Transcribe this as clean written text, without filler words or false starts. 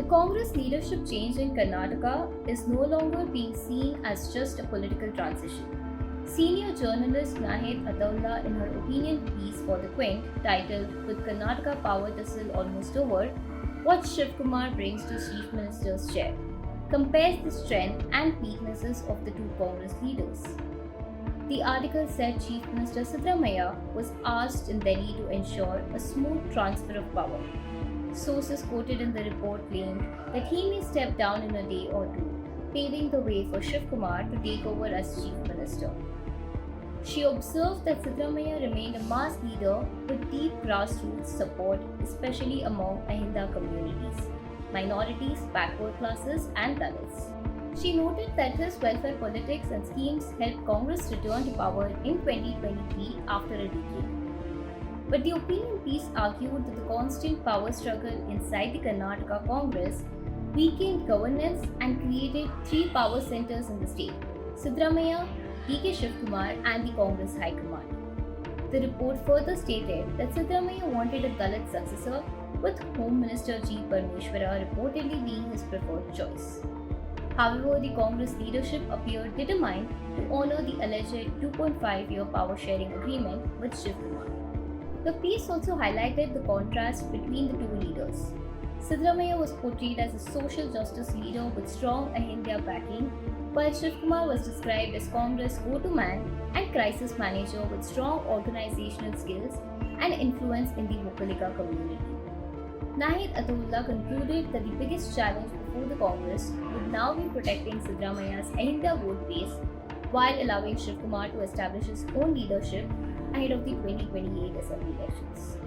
Congress leadership change in Karnataka is no longer being seen as just a political transition. Senior journalist Nahid Ataullah, in her opinion piece for The Quint, titled With Karnataka Power Tussle Almost Over, What Shiv Kumar Brings to Chief Minister's Chair, compares the strength and weaknesses of the two Congress leaders. The article said Chief Minister Siddaramaiah was asked in Delhi to ensure a smooth transfer of power. Sources quoted in the report claimed that he may step down in a day or two, paving the way for Shiv Kumar to take over as Chief Minister. She observed that Siddaramaiah remained a mass leader with deep grassroots support, especially among Ahinda communities, minorities, backward classes, and Dalits. She noted that his welfare politics and schemes helped Congress return to power in 2023 after a decade. But the opinion piece argued that the constant power struggle inside the Karnataka Congress weakened governance and created three power centers in the state: Siddaramaiah, D.K. Shivkumar, and the Congress High Command. The report further stated that Siddaramaiah wanted a Dalit successor, with Home Minister G. Parameswara reportedly being his preferred choice. However, the Congress leadership appeared determined to honor the alleged 2.5-year power sharing agreement with Shivkumar. The piece also highlighted the contrast between the two leaders. Siddaramaiah was portrayed as a social justice leader with strong Ahindya backing, while Shivkumar was described as Congress go-to man and crisis manager with strong organizational skills and influence in the Vokalika community. Nahid Ataullah concluded that the biggest challenge before the Congress would now be protecting Siddaramaiah's Ahindya vote base while allowing Shivkumar to establish his own leadership ahead of the 2028 Assembly elections.